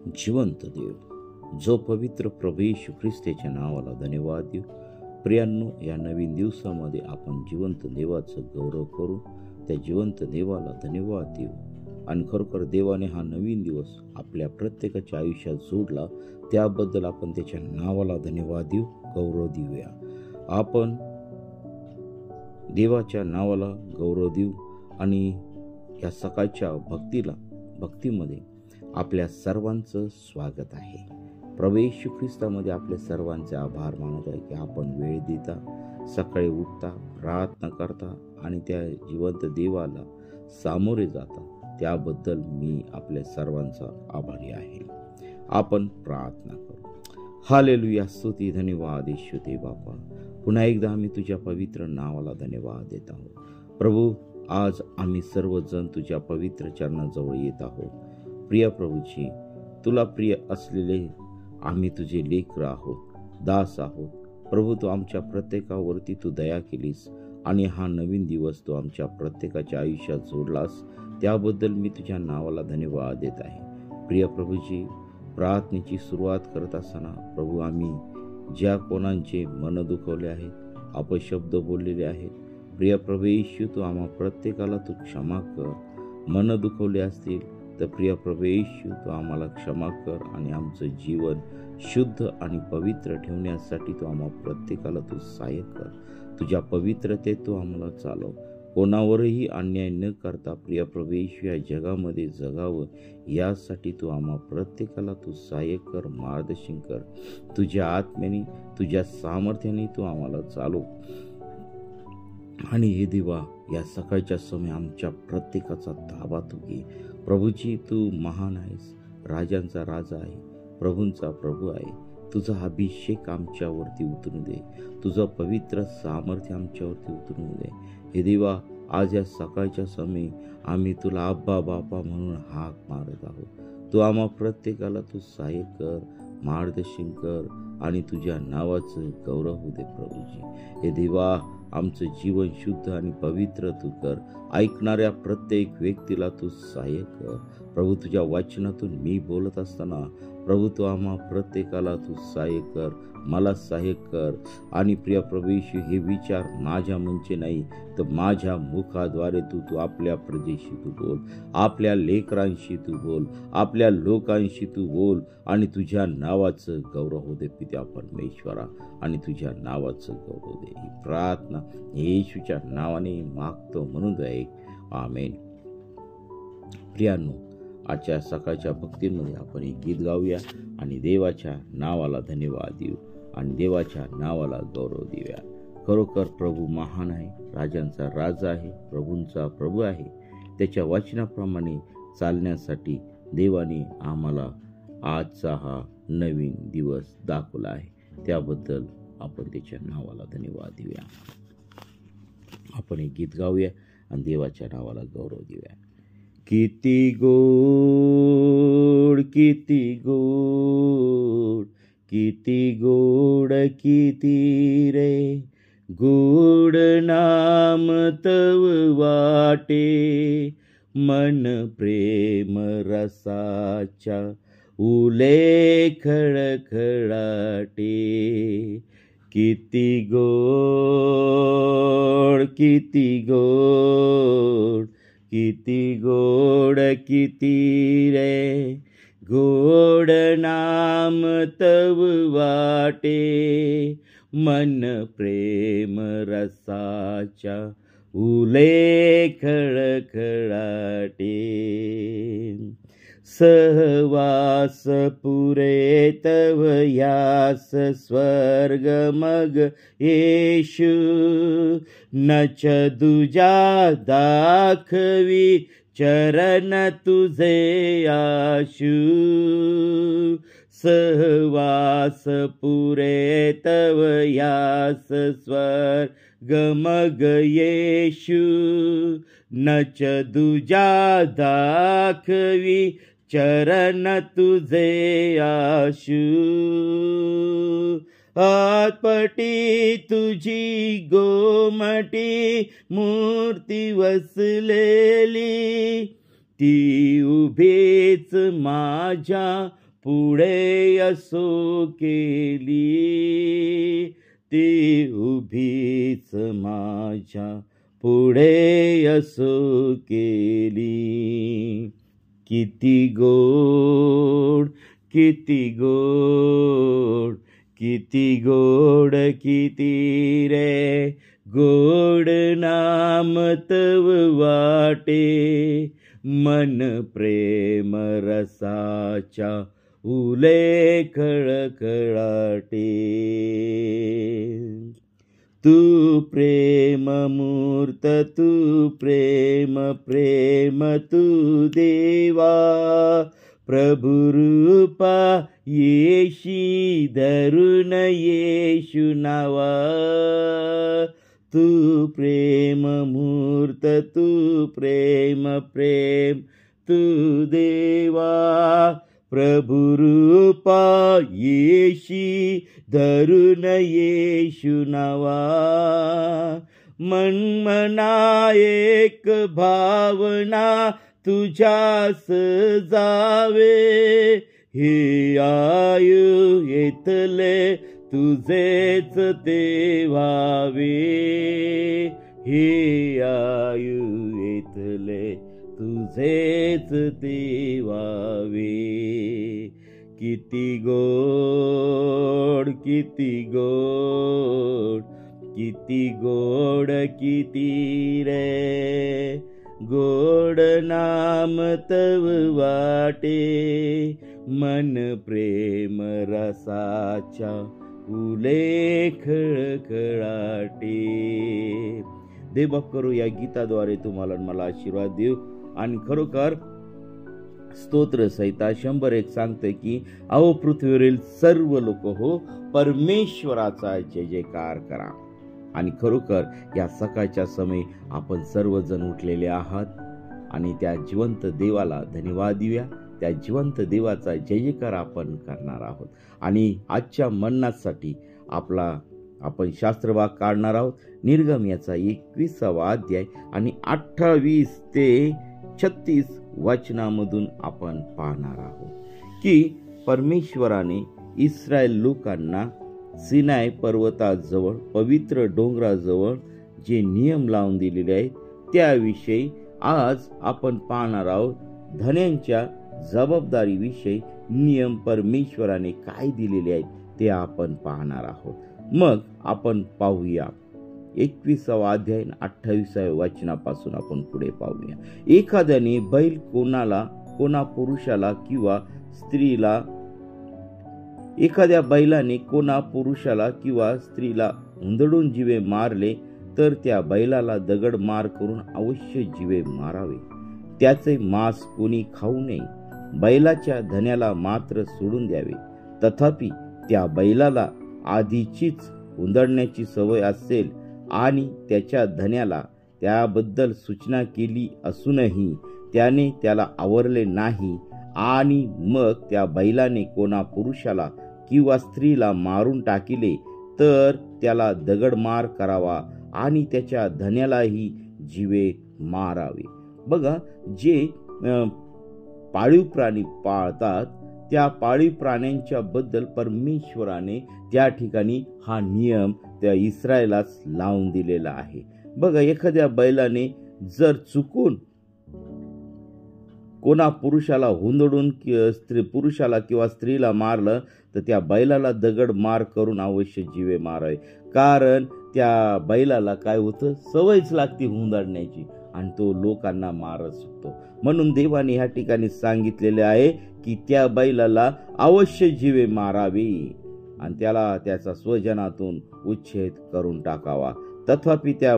जिवंत देव, जो पवित्र प्रभू येशू ख्रिस्ताच्या नावाला धन्यवाद देऊ. प्रियांनो, या नवीन दिवसामध्ये आपण जिवंत देवाचं गौरव करू, त्या जिवंत देवाला धन्यवाद देऊ. आणि खरोखर देवाने हा नवीन दिवस आपल्या प्रत्येकाच्या आयुष्यात जोडला, त्याबद्दल आपण त्याच्या नावाला धन्यवाद देऊ, गौरव देऊया. आपण देवाच्या नावाला गौरव देऊ आणि या सकाळच्या भक्तीमध्ये आपल्या सर्वांचं स्वागत आहे. प्रभू येशू ख्रिस्तामध्ये आपल्या सर्वांचे आभार मानत आहे की आपण वेळ देता, सकाळी उठता, प्रार्थना करता आणि त्या जिवंत देवाला सामोरे जाता. त्याबद्दल मी आपल्या सर्वांचा आभारी आहे. आपण प्रार्थना करू. हालेलुया, स्तुती, धन्यवाद येशू ते बापा. पुन्हा एकदा आम्ही तुझ्या पवित्र नावाला धन्यवाद देत आहोत. प्रभू, आज आम्ही सर्वजण तुझ्या पवित्र चरणाजवळ येत आहोत. प्रिय प्रभूजी, तुला प्रिय असलेले आम्ही तुझे लेकर आहोत, दास आहोत. प्रभू, तू आमच्या प्रत्येकावरती तू दया केलीस आणि हा नवीन दिवस तू आमच्या प्रत्येकाच्या आयुष्यात जोडलास, त्याबद्दल मी तुझ्या नावाला धन्यवाद देत आहे. प्रिय प्रभूजी, प्रार्थनेची सुरुवात करत असताना प्रभू, आम्ही ज्या कोणांचे मन दुखवले आहेत, अपशब्द बोललेले आहेत, प्रिय प्रभू येशू, तू आम्हा प्रत्येकाला तू क्षमा कर. मन दुखवले असतील तर प्रिय प्रभू येशू, तू आम्हाला क्षमा कर आणि आमचं जीवन शुद्ध आणि पवित्र ठेवण्यासाठी तू आम्हा प्रत्येकाला तू सहाय्य कर. तुझ्या पवित्रतेत तू आम्हाला चालव. कोणावरही अन्याय न करता प्रिय प्रभू येशू या जगामध्ये जगावं, यासाठी तू आम्हा प्रत्येकाला तू सहाय्य कर, मार्गदर्शन कर. तुझ्या आत्म्याने, तुझ्या सामर्थ्याने तू आम्हाला चालव. आणि हे देवा, या सकाळच्या समय आमच्या प्रत्येकाचा ताबा तू घे. प्रभूजी, तू महान आहेस, राजांचा राजा आहे, प्रभूंचा प्रभू आहे. तुझा अभिषेक आमच्यावरती उतरू दे, तुझं पवित्र सामर्थ्य आमच्यावरती उतरू दे. हे देवा, आज या सकाळच्या समय आम्ही तुला आब्बा बापा म्हणून हाक मारत आहोत. तू आम्हा प्रत्येकाला तू सहाय्य कर, मार्गदर्शन कर आणि तुझ्या नावाचं गौरव होऊ दे. प्रभूजी, हे देवा, आमचं जीवन शुद्ध आणि पवित्र तू कर. ऐकणाऱ्या प्रत्येक व्यक्तीला तू सहाय्य कर. प्रभू, तुझ्या वचनातून मी बोलत असताना प्रभू, तू आम्हा प्रत्येकाला तू सहाय्य कर, मला सहाय्य कर. आणि प्रिय प्रभू येशू, हे विचार माझ्या मुंचे नाही तर माझ्या मुखाद्वारे तू आपल्या प्रजेशी तू बोल, आपल्या लेकरांशी तू बोल, आपल्या लोकांशी तू बोल आणि तुझ्या नावाचं गौरव होऊ दे पित्या परमेश्वरा, आणि तुझ्या नावाचं गौरव दे. ही प्रार्थना येशूच्या नावाने मागतो म्हणून दे, आमेन. प्रियांनो, आजच्या सकाळच्या भक्तीमध्ये आपण एक गीत गाऊया आणि देवाच्या नावाला धन्यवाद देऊ आणि देवाच्या नावाला गौरव देऊया. खरोखर प्रभू महान आहे, राजांचा राजा आहे, प्रभूंचा प्रभू आहे. त्याच्या वचनाप्रमाणे चालण्यासाठी देवाने आम्हाला आजचा हा नवीन दिवस दाखवला आहे. त्याबद्दल आपण त्याच्या नावाला धन्यवाद देऊया. आपण एक गीत गाऊया आणि देवाच्या नावाला गौरव देऊया. किती गोड, किती गोड, किती गोड, किती रे गोड नाम तव वाटे, मन प्रेम रसाच्या उले खळखळाटे. किती गोड, किती गोड, किती गोड, किती रे गोड नाम तव वाटे, मन प्रेम रसाच्या उले खळखळाटे. सहवास पुरे तव यास स्वर्ग मग येशू, नच दुजा दाखवी चरण तुझे आशू. सहवास पुरे तव यास स्वर्ग मग येशू, नच दुजा दाखवी चरण तुझे आशू. हातपटी तुझी गोमटी मूर्ती वसलेली, ती उभीच माझ्या पुढे असो केली, ती उभीच माझ्या पुढे असो केली. किती गोड, किती गोड, किती गोड, किती रे गोड नाम तव वाटे, मन प्रेम रसाच्या उले खळखळाटे. तू प्रेम मूर्त, तू प्रेम प्रेम तू देवा, प्रभु रूपा येशी धरून येशू नावा. तू प्रेम मूर्त, तू प्रेम प्रेम तू देवा, प्रभु रूपा येशी धरून येशू नावा. मनमना एक भावना तुझ्यास जावे, हे आयु येतले तुझेच ते व्हावे, हे आयु येतले तुझेच ते व्हावे. किती गोड, किती गोड, किती गोड, किती रे गोड नाम तव वाटे, मन प्रेम रसाच्या उले खळखळाटे. देवबाप करू या गीताद्वारे तुम्हाला मला आशीर्वाद देऊ. आणि खरोखर स्तोत्र संहिता 101 सांगते की अहो पृथ्वीवरील सर्व लोक हो परमेश्वराचा जय जयकार करा. आणि खरोखर या सकाळच्या समय आपण सर्वजण उठलेले आहात आणि त्या जिवंत देवाला धन्यवाद देऊया. त्या जिवंत देवाचा जय जयकार आपण करणार आहोत. आणि आजच्या मन्नासाठी आपण शास्त्रभाग काढणार आहोत. निर्गम याचा 21वा अध्याय आणि 28 ते 36 वचनामधून आपण पाहणार आहोत की परमेश्वराने इस्रायल लोकांना सिनाय पर्वताजवळ पवित्र डोंगराजवळ जे नियम लावून दिलेले आहेत त्याविषयी आज आपण पाहणार आहोत. धन्यांच्या जबाबदारीविषयी नियम परमेश्वराने काय दिलेले आहेत ते आपण पाहणार आहोत. मग आपण पाहूया 21वा अध्याय 28व्या वचनापासून आपण पुढे पाहूया. एखाद्याने बैल कोणा पुरुषाला किंवा स्त्रीला एखाद्या बैलाने कोणा पुरुषाला किंवा स्त्रीला हुंदडून जीवे मारले तर त्या बैलाला दगड मार करून अवश्य जीवे मारावे. त्याचे मांस कोणी खाऊ नये. बैलाच्या धन्याला मात्र सोडून द्यावे. तथापि त्या बैलाला आधीचीच हुंदडण्याची सवय असेल आणि त्याच्या धन्याला त्याबद्दल सूचना केली असूनही त्याने त्याला आवरले नाही आणि मग त्या बैलाने कोणा पुरुषाला किंवा स्त्रीला मारून टाकिले तर त्याला दगड मार करावा आणि त्याच्या धन्यालाही जीवे मारावे. बघा, जे पाळीव प्राणी पाळतात त्या पाळीव प्राण्यांच्या बद्दल परमेश्वराने त्या ठिकाणी हा नियम त्या इस्रायलास लावून दिलेला आहे. बघा, एखाद्या बैलाने जर चुकून कोणा पुरुषाला हुंदडून पुरुषाला किंवा स्त्रीला मारलं तर त्या बैलाला दगड मार करून अवश्य जीवे मारावे. कारण त्या बैलाला काय होतं, सवयच लागते हुंदडण्याची आणि तो लोकांना मारत सुटतो. म्हणून देवाने ह्या ठिकाणी सांगितलेले आहे की त्या बैलाला अवश्य जीवे मारावे आणि त्याला त्याचा स्वजनातून उच्छेद करून टाकावा. तथापि त्या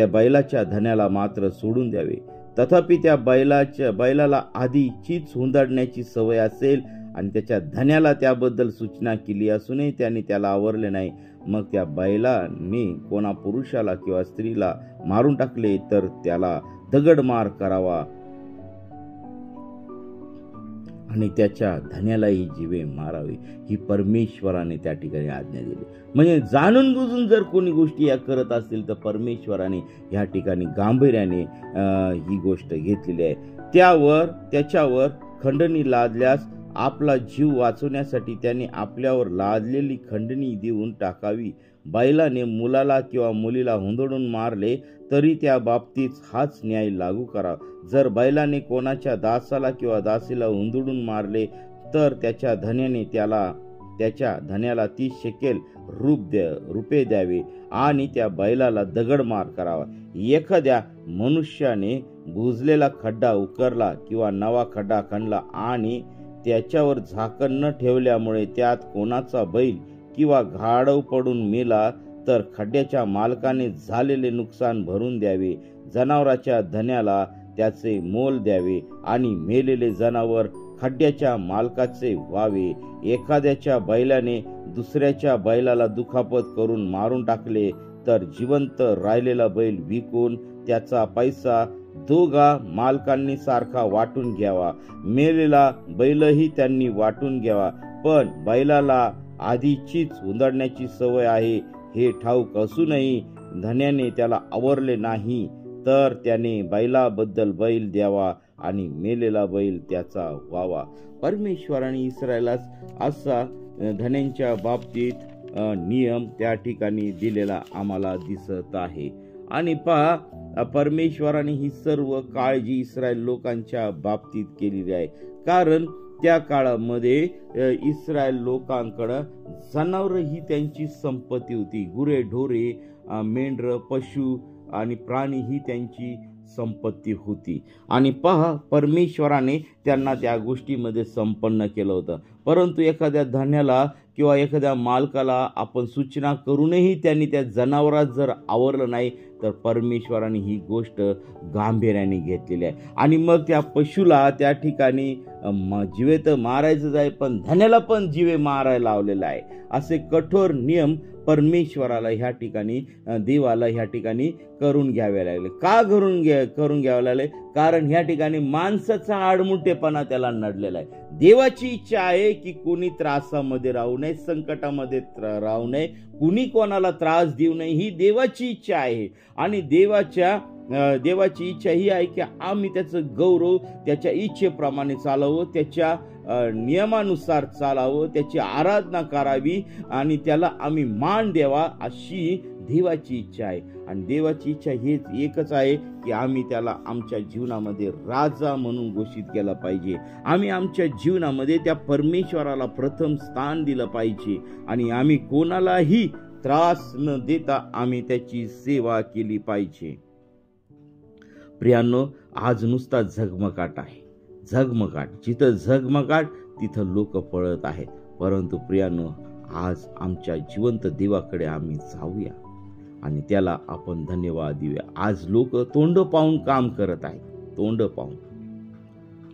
बैलाच्या धन्याला मात्र सोडून द्यावे. तथापि त्या बैलाला आधीचीच हुंदडण्याची सवय असेल आणि त्याच्या धन्याला त्याबद्दल सूचना केली असूनही त्याने त्याला आवरले नाही, मग त्या बैलाने कोणा पुरुषाला किंवा स्त्रीला मारून टाकले तर त्याला दगड मार करावा आणि त्याच्या धन्यालाही जीवे मारावे. ही परमेश्वराने त्या ठिकाणी आज्ञा दिली. म्हणजे जाणून बुजून जर कोणी गोष्टी या करत असतील तर परमेश्वराने या ठिकाणी गांभीर्याने ही गोष्ट घेतलेली आहे. त्याच्यावर खंडणी लादल्यास आपला जीव वाचवण्यासाठी त्याने आपल्यावर लादलेली खंडणी देऊन टाकावी. बैलाने मुलाला किंवा मुलीला हुंदडून मारले तरी त्या बाबतीत हाच न्याय लागू करा. जर बैलाने कोणाच्या दासाला किंवा दासीला हुंदडून मारले तर त्याच्या धन्याला 30 शेकेल रुपये द्यावे आणि त्या बैलाला दगडमार करावा. एखाद्या मनुष्याने बुजलेला खड्डा उकरला किंवा नवा खड्डा खणला आणि त्याच्यावर झाकण न ठेवल्यामुळे त्यात कोणाचा बैल किंवा गाढव पडून मेला तर खड्ड्याच्या मालकाने झालेले नुकसान भरून द्यावे. जनावराच्या धन्याला त्याचे मोल द्यावे आणि मेलेले जनावर खड्ड्याच्या मालकाचे व्हावे. एखाद्याच्या बैलाने दुसऱ्याच्या बैलाला दुखापत करून मारून टाकले तर जिवंत राहिलेला बैल विकून त्याचा पैसा दोघा मालकांनी सारखा वाटून घ्यावा. मेलेला बैलही त्यांनी वाटून घ्यावा. पण बैलाला आधीचीच हुंदडण्याची सवय आहे हे ठाऊक असूनही धन्याने त्याला आवरले नाही तर त्याने बैलाबद्दल बैल द्यावा आणि मेलेला बैल त्याचा व्हावा. परमेश्वराने इस्रायलास असा धन्यांच्या बाबतीत नियम त्या ठिकाणी दिलेला आम्हाला दिसत आहे. आणि पहा, परमेश्वराने ही सर्व काळजी इस्रायल लोकांच्या बाबतीत केलेली आहे. कारण त्या काळामध्ये इस्रायल लोकांकडे जनावर ही त्यांची संपत्ती होती. गुरे ढोरे, मेंढर, पशु आणि प्राणी ही त्यांची संपत्ती होती. आणि पहा, परमेश्वराने त्यांना त्या गोष्टीमध्ये संपन्न केलं होतं. परंतु एखाद्या धान्याला किंवा एखाद्या मालकाला आपण सूचना करूनही त्यांनी त्या जनावरात जर आवरलं नाही तर परमेश्वराने ही गोष्ट गांभीर्याने घेतलेली आहे. आणि मग त्या पशुला त्या ठिकाणी जिवे तर मारायचंच आहे, पण धन्याला पण जिवे मारायला लावलेला आहे. असे कठोर नियम परमेश्वराला ह्या ठिकाणी, देवाला ह्या ठिकाणी करून घ्यावे लागले. का करून घ्यावे लागले? कारण ह्या ठिकाणी माणसाचा आडमुठेपणा त्याला नडलेला आहे. देवाची इच्छा आहे की कोणी त्रासामध्ये राहू नये, संकटामध्ये राहू नये, कुणी कोणाला त्रास देऊ नये, ही देवाची इच्छा आहे. आणि देवाची इच्छा ही आहे की आम्ही त्याचं गौरव त्याच्या इच्छेप्रमाणे चालावं, त्याच्या नियमानुसार चालावं, त्याची आराधना करावी आणि त्याला आम्ही मान द्यावा, अशी देवाची इच्छा आहे. आणि देवाची इच्छा हेच एकच आहे की आम्ही त्याला आमच्या जीवनामध्ये राजा म्हणून घोषित केला पाहिजे. आम्ही आमच्या जीवनामध्ये त्या परमेश्वराला प्रथम स्थान दिलं पाहिजे आणि आम्ही कोणालाही त्रास न देता आम्ही त्याची सेवा केली पाहिजे. प्रियांनो, आज नुसता झगमगाट आहे. जिथं झगमगाट तिथं लोक पळत आहेत. परंतु प्रियांनो, आज आमच्या जिवंत देवाकडे आम्ही जाऊया आणि त्याला आपण धन्यवाद देऊया. आज लोक तोंड पाहून काम करत आहेत, तोंड पाहून.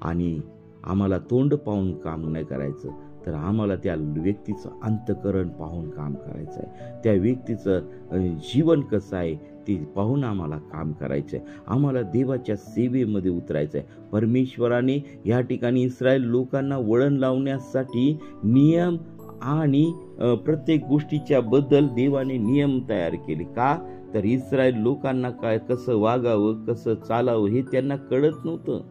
आणि आम्हाला तोंड पाहून काम नाही करायचं, तर आम्हाला त्या व्यक्तीचं अंतःकरण पाहून काम करायचं आहे. त्या व्यक्तीचं जीवन कसं आहे ते पाहून आम्हाला काम करायचं आहे. आम्हाला देवाच्या सेवेमध्ये उतरायचं आहे. परमेश्वराने या ठिकाणी इस्रायल लोकांना वळण लावण्यासाठी नियम आणि प्रत्येक गोष्टीच्या बद्दल देवाने नियम तयार केले. का? तर इस्रायल लोकांना कसं वागावं, कसं चालावं हे त्यांना कळत नव्हतं,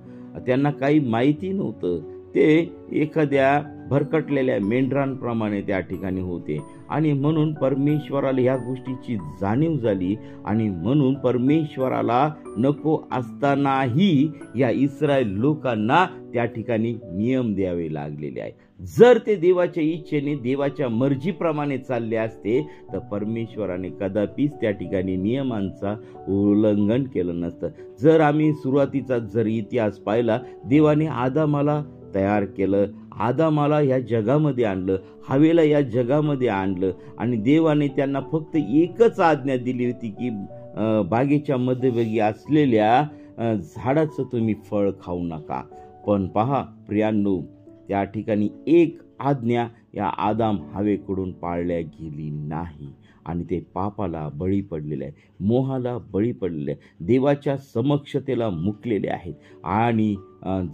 त्यांना काही माहिती नव्हतं. ते एखाद्या भरकटलेल्या मेंढरांप्रमाणे त्या ठिकाणी होते. आणि म्हणून परमेश्वराला ह्या गोष्टीची जाणीव झाली आणि म्हणून परमेश्वराला नको असतानाही या इस्रायल लोकांना त्या ठिकाणी नियम द्यावे लागलेले आहे. जर ते देवाच्या इच्छेने, देवाच्या मर्जीप्रमाणे चालले असते तर परमेश्वराने कदापिच त्या ठिकाणी नियमांचा उल्लंघन केलं नसतं. जर आम्ही सुरुवातीचा जर इतिहास पाहिला, देवाने आदामाला तयार केलं, आदामाला या जगामध्ये आणलं, हवेला या जगामध्ये आणलं आणि देवाने त्यांना फक्त एकच आज्ञा दिली होती की बागेच्या मध्यभागी असलेल्या झाडाचं तुम्ही फळ खाऊ नका. पण पहा प्रियांनो, त्या ठिकाणी एक आज्ञा या आदाम हवेकडून पाळल्या गेली नाही आणि ते पापाला बळी पडलेले आहे, मोहाला बळी पडलेले आहे, देवाच्या समक्षतेला मुकलेले आहेत. आणि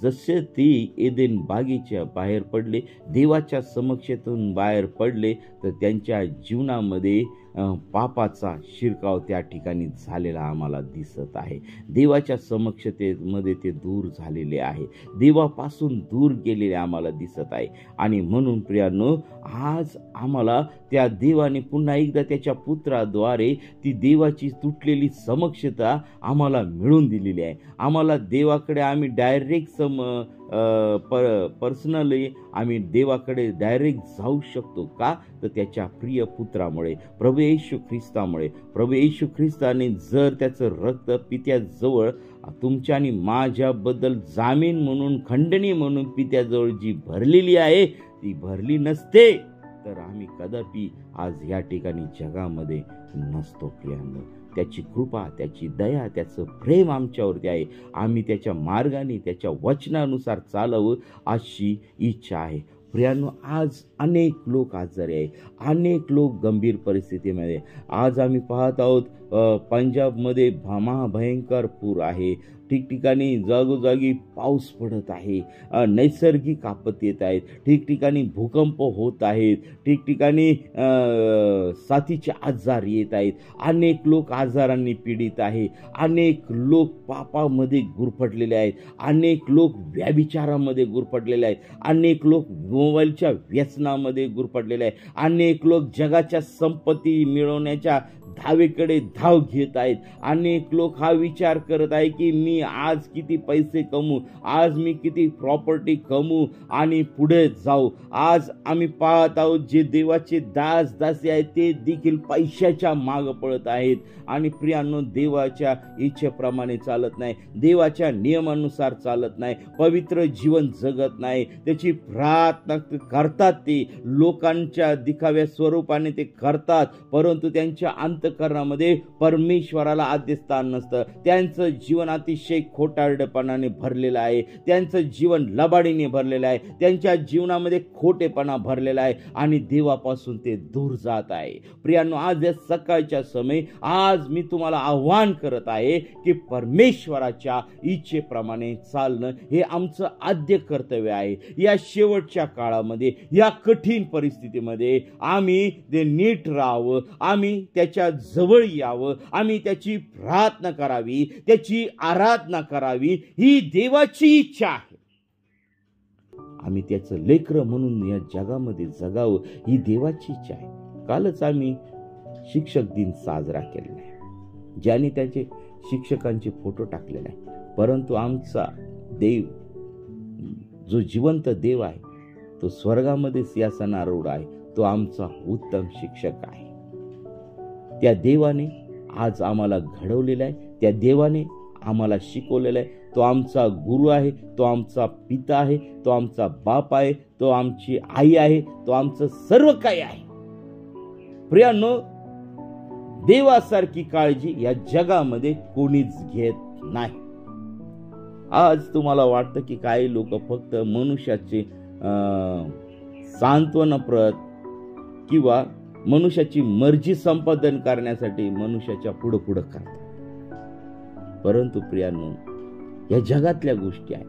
जसे ते एदेन बागेच्या बाहेर पडले, देवाच्या समक्षतेतून बाहेर पडले, तर त्यांच्या जीवनामध्ये पापाचा शिरकाव त्या ठिकाणी झालेला आम्हाला दिसत आहे. देवाच्या समक्षतेमध्ये ते दूर झालेले आहे, देवापासून दूर गेलेले आम्हाला दिसत आहे. आणि म्हणून प्रियांनो, आज आम्हाला त्या देवाने पुन्हा एकदा त्याच्या पुत्राद्वारे ती देवाची तुटलेली समक्षता आम्हाला मिळून दिलेली आहे. आम्हाला देवाकडे आम्ही डायरेक्ट पर्सनली आम्ही देवाकडे डायरेक्ट जाऊ शकतो. का? तर त्याच्या प्रिय पुत्रामुळे, प्रभू येशू ख्रिस्तामुळे. प्रभू येशू ख्रिस्ताने जर त्याचं रक्त पित्याजवळ तुमच्या आणि माझ्याबद्दल जामीन म्हणून, खंडणी म्हणून पित्याजवळ जी भरलेली आहे, ती भरली नसते तर आम्ही कदापि आज या ठिकाणी जगामध्ये नसतो प्रियांनो. त्याची कृपा, त्याची दया, त्याचं प्रेम आमच्यावरती आहे. आम्ही त्याच्या मार्गाने, त्याच्या वचनानुसार चालावं अशी इच्छा आहे. प्रियांनो, आज अनेक लोक आजारी आहे, अनेक लोक गंभीर परिस्थितीमध्ये. आज आम्ही पाहत आहोत पंजाबमध्ये महाभयंकर पूर आहे, ठिकठिकाणी जागोजागी पाऊस पडत आहे, नैसर्गिक आपत्ती येत आहेत, ठिकठिकाणी भूकंप होत आहेत, ठिकठिकाणी साथीचे आजार येत आहेत. अनेक लोक आजारांनी पीडित आहे, अनेक लोक पापामध्ये गुरफटलेले आहेत, अनेक लोक व्यभिचारामध्ये गुरफटलेले आहेत, अनेक लोक मोबाईलच्या व्यसनामध्ये गुरफटलेले आहेत, अनेक लोक जगाच्या संपत्ती मिळवण्याच्या धावेकडे धाव घेत आहेत. अनेक लोक हा विचार करत आहे की मी आज किती पैसे कमवू, आज मी किती प्रॉपर्टी कमवू आणि पुढे जाऊ. आज आम्ही पाहत आहोत जे देवाचे दास दासी आहेत ते देखील पैशाच्या मागे पळत आहेत. आणि प्रियांनो, देवाच्या इच्छेप्रमाणे चालत नाही, देवाच्या नियमानुसार चालत नाही, पवित्र जीवन जगत नाही. त्याची प्रार्थना करतात, ते लोकांच्या दिखाव्या स्वरूपाने ते करतात, परंतु त्यांच्या अंतःकरणामध्ये परमेश्वराला आद्य स्थान नसतं. त्यांचं जीवन अतिशय खोटारडेपणाने भरलेलं आहे, त्यांचं जीवन लबाडीने भरलेलं आहे, त्यांच्या जीवनामध्ये खोटेपणा भरलेला आहे आणि देवापासून ते दूर जात आहे. प्रियांनो, आज या सकाळच्या समय आज मी तुम्हाला आव्हान करत आहे की परमेश्वराच्या इच्छेप्रमाणे चालणं हे आमचं आद्य कर्तव्य आहे. या शेवटच्या काळामध्ये, या कठीण परिस्थितीमध्ये आम्ही ते नीट राहावं, आम्ही त्याच्या जवळ यावं, आम्ही त्याची प्रार्थना करावी, त्याची आराधना करावी, ही देवाची इच्छा आहे. आम्ही त्याचं लेकरं म्हणून या जगामध्ये जगावं, ही देवाची इच्छा आहे. कालच आम्ही शिक्षक दिन साजरा केलेला आहे, ज्याने त्याचे शिक्षकांचे फोटो टाकलेले आहे. परंतु आमचा देव, जो जिवंत देव आहे, तो स्वर्गामध्ये सिंहासनारूढ आहे, तो आमचा उत्तम शिक्षक आहे. त्या देवाने आज आम्हाला घडवलेलं आहे, त्या देवाने आम्हाला शिकवलेलं आहे. तो आमचा गुरु आहे, तो आमचा पिता आहे, तो आमचा बाप आहे, तो आमची आई आहे, तो आमचं सर्व काही आहे. प्रियांनो, देवासारखी काळजी या जगामध्ये कोणीच घेत नाही. आज तुम्हाला वाटतं की काही लोक फक्त मनुष्याचे सांत्वनप्रद किंवा मनुष्याची मर्जी संपादन करण्यासाठी मनुष्याच्या पुढं पुढं करतात. परंतु प्रियांनो, या जगातल्या गोष्टी आहेत,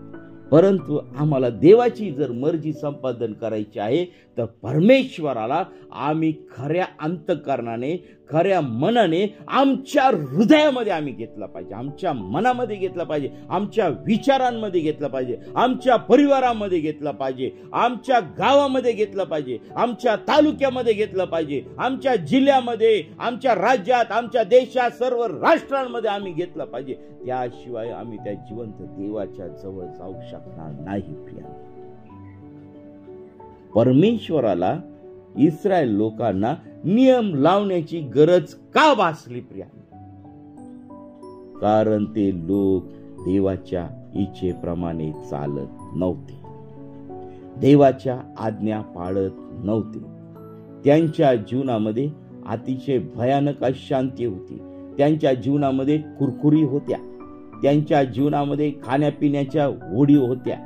परंतु आम्हाला देवाची जर मर्जी संपादन करायची आहे तर परमेश्वराला आम्ही खऱ्या अंतःकरणाने, खऱ्या मनाने, आमच्या हृदयामध्ये आम्ही घेतला पाहिजे, आमच्या मनामध्ये घेतला पाहिजे, आमच्या विचारांमध्ये घेतला पाहिजे, आमच्या परिवारामध्ये घेतला पाहिजे, आमच्या गावामध्ये घेतला पाहिजे, आमच्या तालुक्यामध्ये घेतला पाहिजे, आमच्या जिल्ह्यामध्ये, आमच्या राज्यात, आमच्या देशात, सर्व राष्ट्रांमध्ये आम्ही घेतला पाहिजे. त्याशिवाय आम्ही त्या जिवंत देवाच्या जवळ जाऊ शकणार नाही. प्रिया, परमेश्वराला इस्रायल लोकांना नियम लावण्याची गरज का भासली प्रिया? कारण ते लोक देवाच्या इच्छेप्रमाणे चालत नव्हते, देवाच्या आज्ञा पाळत नव्हते. त्यांच्या जीवनामध्ये अतिशय भयानक अशांती होती, त्यांच्या जीवनामध्ये कुरकुरी होत्या, त्यांच्या जीवनामध्ये खाण्यापिण्याच्या ओढी होत्या,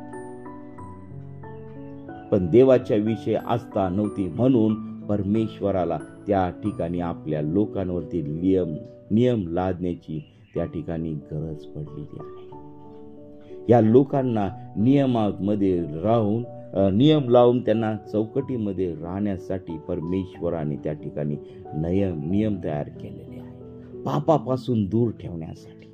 पण देवाच्या विषयी आस्था नव्हती. म्हणून परमेश्वराला त्या ठिकाणी आपल्या लोकांवरती नियम लादण्याची त्या ठिकाणी गरज पडलेली आहे. या लोकांना नियमामध्ये राहून नियम लावून त्यांना चौकटीमध्ये राहण्यासाठी परमेश्वराने त्या ठिकाणी नियम तयार केलेले आहे. पापापासून दूर ठेवण्यासाठी,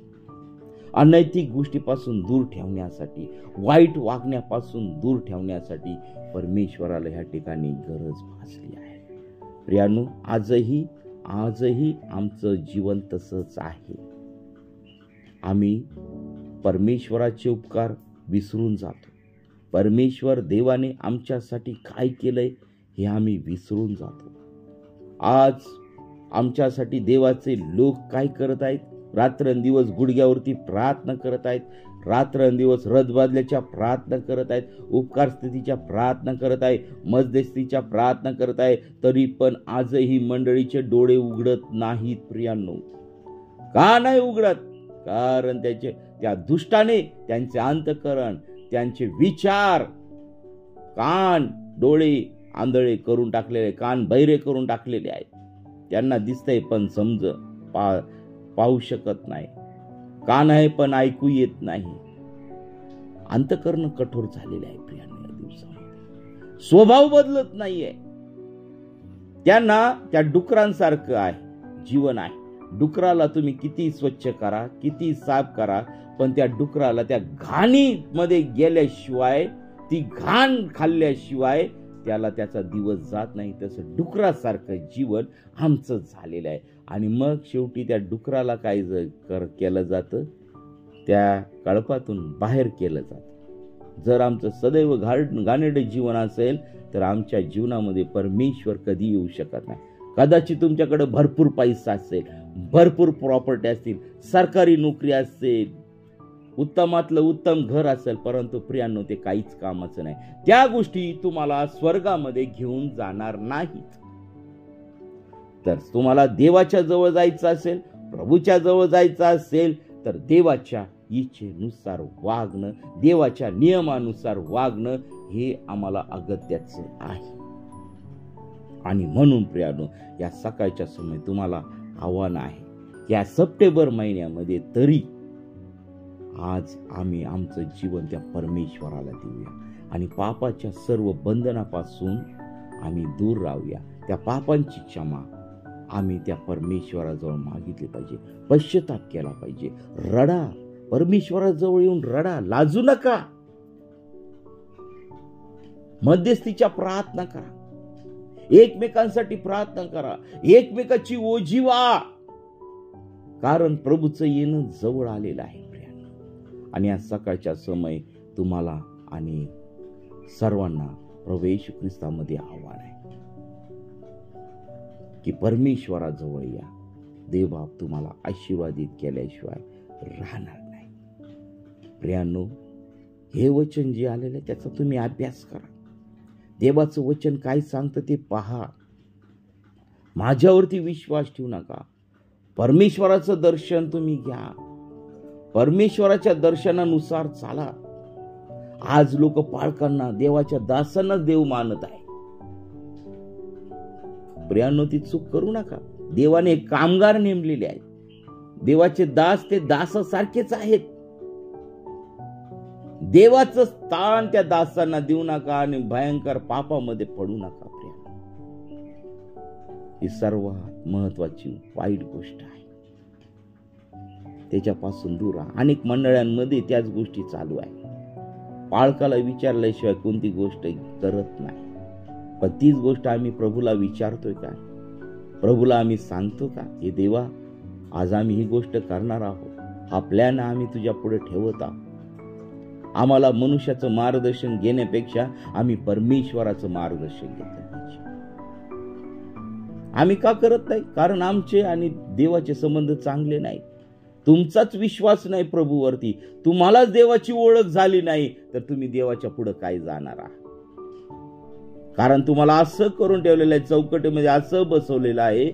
अनैतिक गोष्टीपासून दूर ठेवण्यासाठी, वाईट वागण्यापासून दूर ठेवण्यासाठी परमेश्वराला ह्या ठिकाणी गरज भासली आहे. प्रियानो, आजही आमचं जीवन तसंच आहे. आम्ही परमेश्वराचे उपकार विसरून जातो. परमेश्वर देवाने आमच्यासाठी काय केलंय हे आम्ही विसरून जातो. आज आमच्यासाठी देवाचे लोक काय करत आहेत? रात्रंदिवस गुडघ्यावरती प्रार्थना करत आहेत, रात्रंदिवस रथबादल्याच्या प्रार्थना करत आहेत, उपकार स्थितीच्या प्रार्थना करत आहे, मध्यस्थीच्या प्रार्थना करत आहे, तरी पण आजही मंडळीचे डोळे उघडत नाहीत. प्रियांनो, का नाही उघडत? कारण त्या दुष्टाने त्यांचे अंतःकरण, त्यांचे विचार, कान, डोळे आंधळे करून टाकलेले, कान बहिरे करून टाकलेले आहेत. त्यांना दिसतंय पण पाहू शकत नाही, कान आहे पण ऐकू येत नाही. अंतःकरण कठोर झालेले आहे प्रियांनो. या दिवसामध्ये स्वभाव बदलत नाहीये. त्यांना त्या डुकरांसारखं आहे जीवन आहे. डुकराला तुम्ही किती स्वच्छ करा, किती साफ करा, पण त्या डुकराला त्या घाणीमध्ये गेल्याशिवाय, ती घाण खाल्ल्याशिवाय त्याला त्याचा दिवस जात नाही. तसं डुकरासारखं जीवन आमचं झालेलं आहे. आणि मग शेवटी त्या डुकराला काय केलं जातं? त्या कळपातून बाहेर केलं जातं. जर आमचं सदैव घाणेरडे जीवन असेल तर आमच्या जीवनामध्ये परमेश्वर कधी येऊ शकत नाही. कदाचित तुमच्याकडे भरपूर पैसा असेल, भरपूर प्रॉपर्टी असतील, सरकारी नोकरी असेल, उत्तमातलं उत्तम घर असेल, परंतु प्रियांनो ते काहीच कामाचं नाही. त्या गोष्टी तुम्हाला स्वर्गामध्ये घेऊन जाणार नाहीत. तर तुम्हाला देवाच्या जवळ जायचं असेल, प्रभूच्या जवळ जायचं असेल, तर देवाच्या इच्छेनुसार वागणं, देवाच्या नियमानुसार वागणं हे आम्हाला अगत्याचं आहे. आणि म्हणून प्रियांनो, या सकाळच्या समय तुम्हाला आव्हान आहे, या सप्टेंबर महिन्यामध्ये तरी आज आम्ही आमचं जीवन त्या परमेश्वराला देऊया आणि पापाच्या सर्व बंधनापासून आम्ही दूर राहूया. त्या पापांची क्षमा आम्ही त्या परमेश्वराजवळ मागितली पाहिजे, पश्चाताप केला पाहिजे, रडा, परमेश्वराजवळ येऊन रडा, लाजू नका, मध्यस्थीच्या प्रार्थना करा, एकमेकांसाठी प्रार्थना करा, एकमेकाची ओझी व्हा, कारण प्रभूचं येणं जवळ आलेलं आहे. आणि या सकाळच्या समय तुम्हाला आणि सर्वांना प्रभू येशू ख्रिस्तामध्ये आव्हान आहे की परमेश्वराजवळ या. देवबाप तुम्हाला आशीर्वादित केल्याशिवाय राहणार नाही. प्रियांनो, हे वचन जे आलेलं आहे त्याचा तुम्ही अभ्यास करा. देवाचं वचन काय सांगतं ते पहा. माझ्यावरती विश्वास ठेवू नका. परमेश्वराचं दर्शन तुम्ही घ्या, परमेश्वराच्या दर्शनानुसार चाला. आज लोक पाळकांना, देवाच्या दासांनाच देव मानत आहे. प्रियांनो, ती चूक करू नका. देवाने कामगार नेमलेले आहेत. देवाचे दास ते दासासारखेच आहेत. देवाचं स्थान त्या दासांना देऊ नका आणि भयंकर पापामध्ये पडू नका. ही सर्वात महत्वाची वाईट गोष्ट आहे. त्याच्यापासून दूर राहा. अनेक मंडळांमध्ये त्याच गोष्टी चालू आहे. पाळकाला विचारल्याशिवाय कोणती गोष्ट करत नाही. पण तीच गोष्ट आम्ही प्रभूला विचारतोय का? प्रभूला आम्ही सांगतो का, हे देवा, आज आम्ही ही गोष्ट करणार आहोत, हा प्लॅन आम्ही तुझ्या पुढे ठेवत आहोत. आम्हाला मनुष्याचं मार्गदर्शन घेण्यापेक्षा आम्ही परमेश्वराचं मार्गदर्शन घेतलं पाहिजे. आम्ही का करत नाही? कारण आमचे आणि देवाचे संबंध चांगले नाही. तुमचाच विश्वास नाही प्रभूवरती, तुम्हालाच देवाची ओळख झाली नाही, तर तुम्ही देवाच्या पुढे काय जाणार आहात? कारण तुम्हाला असं करून ठेवलेलं आहे, चौकटीमध्ये असं बसवलेलं आहे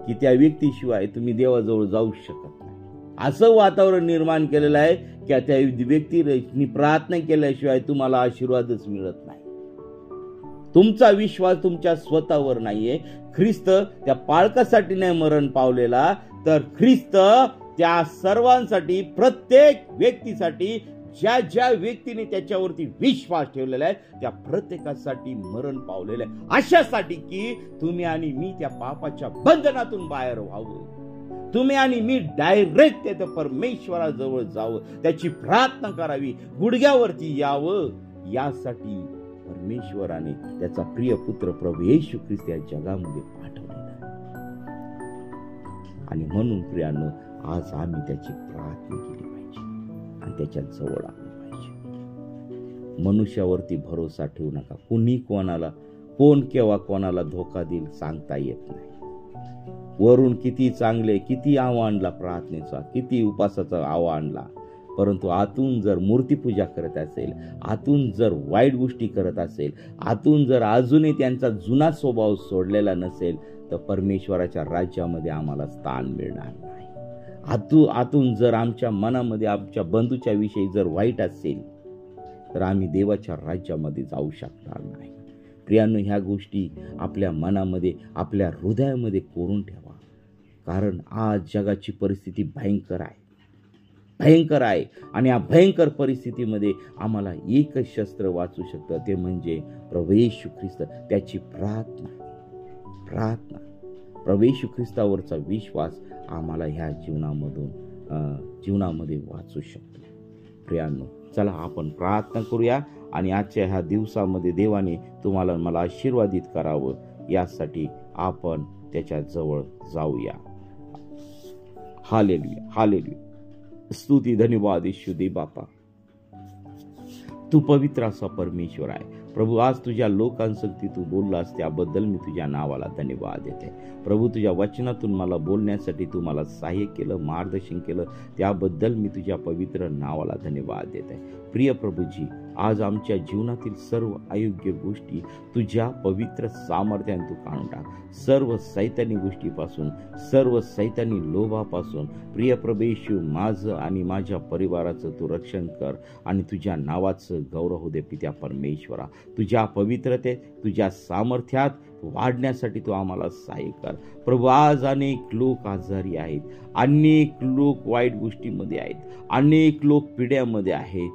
की त्या व्यक्तीशिवाय तुम्ही देवाजवळ जाऊ शकत नाही. असं वातावरण निर्माण केलेलं आहे की त्या व्यक्तीने प्रार्थना केल्याशिवाय तुम्हाला आशीर्वादच मिळत नाही. तुमचा विश्वास तुमच्या स्वतःवर नाहीये. ख्रिस्त त्या पाळकासाठी नाही मरण पावलेला, तर ख्रिस्त त्या सर्वांसाठी, प्रत्येक व्यक्तीसाठी ज्या ज्या व्यक्तीने त्याच्यावरती विश्वास ठेवलेला आहे त्या प्रत्येकासाठी मरण पावलेलं आहे, अशासाठी की तुम्ही आणि मी त्या पापाच्या बंधनातून बाहेर व्हावं, तुम्ही आणि मी डायरेक्ट त्या परमेश्वराजवळ जावं, त्याची प्रार्थना करावी, गुडघ्यावरती यावं, यासाठी परमेश्वराने त्याचा प्रिय पुत्र प्रभू येशू ख्रिस्त या जगामध्ये पाठवलेला आहे. आणि म्हणून प्रियानो, आज आम्ही त्याची प्रार्थना केली पाहिजे आणि त्याच्या जवळ आलो पाहिजे. मनुष्यावरती भरोसा ठेवू नका. कोण केव्हा कोणाला धोका देईल सांगता येत नाही. वरून किती चांगले, किती आव्हानला प्रार्थनेचा, किती उपासाचा आव्हानला, परंतु आतून जर मूर्तीपूजा करत असेल, आतून जर वाईट गोष्टी करत असेल, आतून जर अजूनही त्यांचा जुना स्वभाव सोडलेला नसेल, तर परमेश्वराच्या राज्यामध्ये आम्हाला स्थान मिळणार नाही. आतून जर आमच्या मनामध्ये आमच्या बंधूच्या विषयी जर वाईट असेल, तर आम्ही देवाच्या राज्यामध्ये जाऊ शकणार नाही. प्रियांनो, ह्या गोष्टी आपल्या मनामध्ये, आपल्या हृदयामध्ये कोरून ठेवा. कारण आज जगाची परिस्थिती भयंकर आहे आणि या भयंकर परिस्थितीमध्ये आम्हाला एकच शस्त्र वाचू शकतं, ते म्हणजे प्रभू येशू ख्रिस्त, त्याची प्रार्थना. प्रभू येशू ख्रिस्तावरचा विश्वास आम्हाला ह्या जीवनामध्ये वाचू शकतो. प्रियांनो, चला आपण प्रार्थना करूया आणि आजच्या ह्या दिवसामध्ये देवाने तुम्हाला मला आशीर्वादित करावं, यासाठी आपण त्याच्या जवळ जाऊया. Hallelujah, hallelujah. स्तुती, धन्यवाद येशू दे बापा. तू पवित्र असा परमेश्वर आहे प्रभू. आज तुझ्या लोकांसंगती तू बोललास त्याबद्दल मी तुझ्या नावाला धन्यवाद देते प्रभू. तुझ्या वचनातून मला बोलण्यासाठी तू मला सहाय्य केलं, मार्गदर्शन केलं, त्याबद्दल मी तुझ्या पवित्र नावाला धन्यवाद देते. प्रिय प्रभूजी, आज आमच्या जीवनातील सर्व अयोग्य गोष्टी तुझ्या पवित्र सामर्थ्याने तू काढून टाक. सर्व सैतानी गोष्टीपासून, सर्व सैतानी लोभापासून प्रिय प्रभू येशू, माझं आणि माझ्या परिवाराचं तू रक्षण कर आणि तुझ्या नावाचं गौरव होऊ दे. पित्या परमेश्वरा, तुझ्या पवित्रतेत, तुझ्या सामर्थ्यात वाढण्यासाठी तू आम्हाला सहाय्य कर प्रभू. आज अनेक लोक आजारी आहेत, अनेक लोक वाईट गोष्टीमध्ये आहेत, अनेक लोक पिढ्यांमध्ये आहे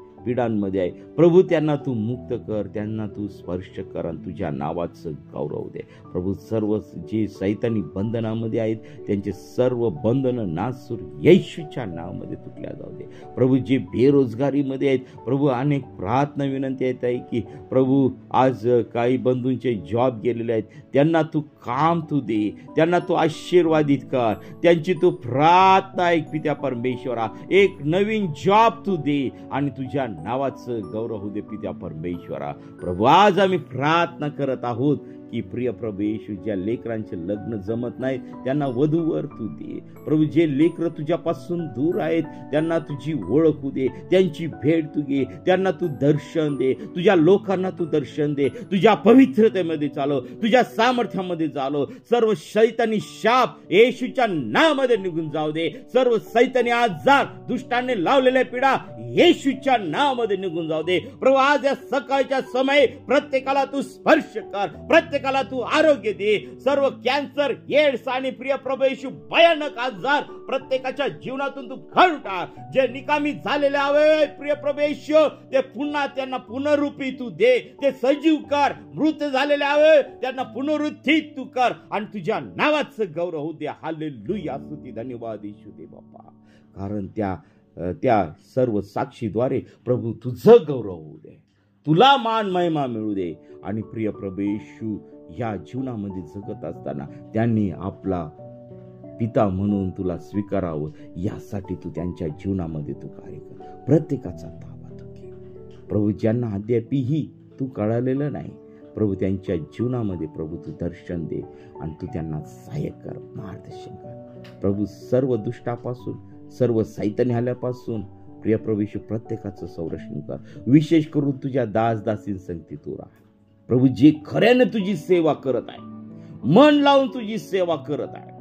प्रभू. त्यांना तू मुक्त कर, त्यांना तू स्पर्श कर आणि तुझ्या नावाचं गौरव दे प्रभू. सर्व जे सैतानी बंधनामध्ये आहेत त्यांचे सर्व बंधनं नासूर येशूच्या नावामध्ये तुटल्या जाऊ दे प्रभू. जे बेरोजगारीमध्ये आहेत प्रभू, अनेक प्रार्थना विनंती येत आहे की प्रभू, आज काही बंधूंचे जॉब गेलेले आहेत, त्यांना तू काम तू दे, त्यांना तू आशीर्वादित कर, त्यांची तू प्रार्थना ऐक पित्या परमेश्वरा. एक नवीन जॉब तू दे आणि तुझ्या नावाचं गौरव होऊ दे पित्या परमेश्वरा. प्रभू, आज आम्ही प्रार्थना करत आहोत की प्रिय प्रभू येशू, ज्या लेकरांचे लग्न जमत नाही त्यांना वधूवर तू दे प्रभू. जे लेकर तुझ्यापासून दूर आहेत त्यांना तुझी ओळख होऊ दे, त्यांची भेट तू घे, त्यांना तू दर्शन दे, तुझ्या लोकांना तू दर्शन दे, तुझ्या पवित्रतेमध्ये चालव, तुझ्या सामर्थ्यामध्ये चालव. सर्व शैतानी शाप येशूच्या नावामध्ये निघून जाऊ दे. सर्व शैतानी आजार, दुष्टाने लावलेल्या पीडा येशूच्या नावामध्ये निघून जाऊ दे प्रभू. आज या सकाळच्या समय प्रत्येकाला तू स्पर्श कर, प्रत्येकाला तू आरोग्य दे. सर्व कॅन्सर, एड्स आणि प्रिय प्रभू येशू भयानक आजार प्रत्येकाच्या जीवनातून तू काढून टाक. जे निकामी झालेले आहे प्रिय प्रभू येशू, ते पुन्हा त्यांना पुनरुत्थान तू दे, ते सजीव कर. मृत झालेले आहे त्यांना पुनरुत्थित तू कर आणि तुझ्या नावाचं गौरव होऊ दे. हालेलुया, स्तुती, धन्यवाद येशू दे बाप्पा. कारण त्या सर्व साक्षीद्वारे प्रभू तुझं गौरव होऊ दे, तुला मान महिमा मिळू दे. आणि प्रिय प्रभू येशू, या जीवनामध्ये जगत असताना त्यांनी आपला पिता म्हणून तुला स्वीकारावं, यासाठी तू त्यांच्या जीवनामध्ये तू कार्य कर. प्रत्येकाचा ताबा तू घे प्रभू. ज्यांना अद्यापही तू कळालेलं नाही प्रभू, त्यांच्या जीवनामध्ये प्रभू तू दर्शन दे आणि तू त्यांना सहाय्य कर, मार्गदर्शन कर प्रभू. सर्व दुष्टापासून, सर्व सैतानी आल्यापासून प्रिय प्रभू येशू प्रत्येकाचं संरक्षण कर. विशेष करून तुझ्या दासदासीं संगती तू राहा प्रभू. जे खऱ्याने तुझी सेवा करत आहे, मन लावून तुझी सेवा करत आहे,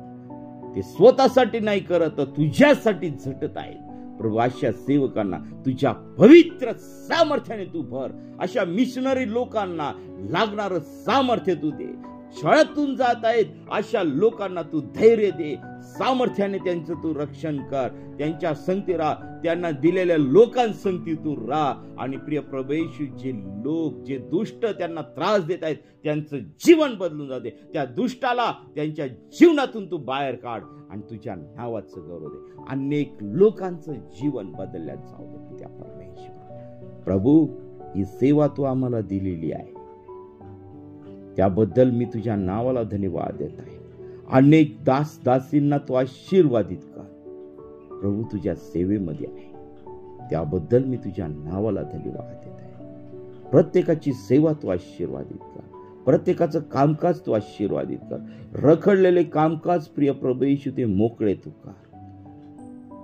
ते स्वतःसाठी नाही करत, तुझ्यासाठी झटत आहेत प्रभू. अशा सेवकांना तुझ्या पवित्र सामर्थ्याने तू भर. अशा मिशनरी लोकांना लागणारं सामर्थ्य तू दे. शाळेतून जात आहेत अशा लोकांना तू धैर्य दे, सामर्थ्याने त्यांचं तू रक्षण कर, त्यांच्या संगती राहा, त्यांना दिलेल्या लोकांसंगती तू राहा. आणि प्रिय प्रभू येशू, जे लोक, जे दुष्ट त्यांना त्रास देत आहेत त्यांचं जीवन बदलून जाते, त्या दुष्टाला त्यांच्या जीवनातून तू बाहेर काढ आणि तुझ्या नावाचं गौरव दे. अनेक लोकांचं जीवन बदलल्यात जाऊ दे त्या परमेश्वर. प्रभू, ही सेवा तू आम्हाला दिलेली आहे, त्याबद्दल मी तुझ्या नावाला धन्यवाद देत आहे. अनेक दास दासींना तू आशीर्वादित कर. प्रभू, तुझ्या सेवेमध्ये आहे त्याबद्दल मी तुझ्या नावाला धन्यवाद देत आहे. प्रत्येकाची सेवा तू आशीर्वादित कर, प्रत्येकाचं कामकाज तू आशीर्वादित कर. रखडलेले कामकाज प्रिय प्रभू येशू ते मोकळे तू कर.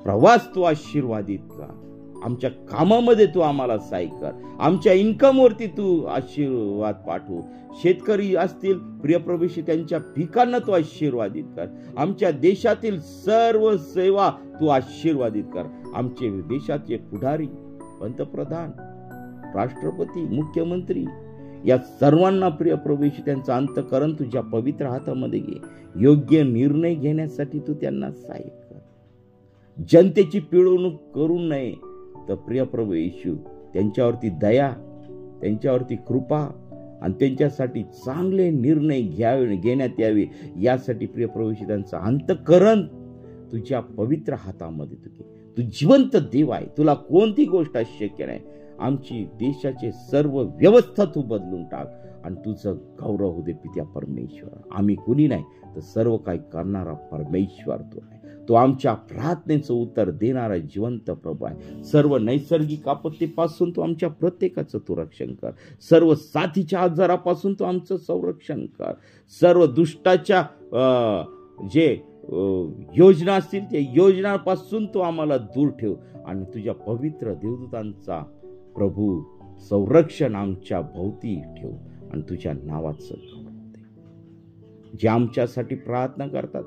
प्रवास तू आशीर्वादित कर. आमच्या कामामध्ये तू आम्हाला सहाय्य कर. आमच्या इन्कमवरती तू आशीर्वाद पाठव. शेतकरी असतील प्रिय प्रभू येशू, त्यांच्या पिकांना तू आशीर्वादित कर. आमच्या देशातील सर्व सेवा तू आशीर्वादित कर. आमचे देशाचे पुढारी, पंतप्रधान, राष्ट्रपती, मुख्यमंत्री, या सर्वांना प्रिय प्रभू येशू त्यांचा अंतःकरण तुझ्या पवित्र हातामध्ये घे. योग्य निर्णय घेण्यासाठी तू त्यांना सहाय्य कर. जनतेची पिळवणूक करू नये तर प्रिय प्रभू येशू त्यांच्यावरती दया, त्यांच्यावरती कृपा आणि त्यांच्यासाठी चांगले निर्णय घेण्यात यावे, यासाठी प्रिय प्रभू येशू त्यांचं अंतःकरण तुझ्या पवित्र हातामध्ये तू घे. तू जिवंत देव आहे, तुला कोणती गोष्ट अशक्य नाही. आमची देशाचे सर्व व्यवस्था तू बदलून टाक आणि तुझं गौरव होऊ दे पित्या परमेश्वर. आम्ही कुणी नाही तर सर्व काही करणारा परमेश्वर तू आहे. तो आमच्या प्रार्थनेचं उत्तर देणारा जिवंत प्रभू आहे. सर्व नैसर्गिक आपत्तीपासून तू आमच्या प्रत्येकाचं तू रक्षण कर. सर्व साथीच्या आजारापासून तू आमचं संरक्षण कर. सर्व दुष्टाच्या जे योजना असतील त्या योजनापासून तू आम्हाला दूर ठेव आणि तुझ्या पवित्र देवदूतांचा प्रभू संरक्षण आमच्या भोवती ठेव आणि तुझ्या नावाचं गौरव दे. जे आमच्यासाठी प्रार्थना करतात,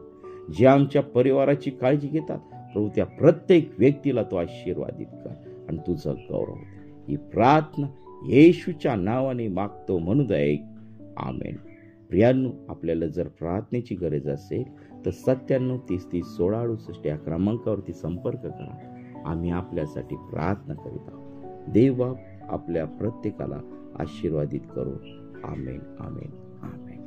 जे आमच्या परिवाराची काळजी घेतात, प्रभू त्या प्रत्येक व्यक्तीला तो आशीर्वादित कर आणि तुझं गौरव दे. ही प्रार्थना येशूच्या नावाने मागतो म्हणून ऐक. आमेन. प्रियांनो, आपल्याला जर प्रार्थनेची गरज असेल तर 97 30 30 16 68 या क्रमांकावरती संपर्क करा. आम्ही आपल्यासाठी प्रार्थना करीत आहोत. देव आपल्या प्रत्येकाला आशीर्वादित करो. आमेन, आमेन, आमेन.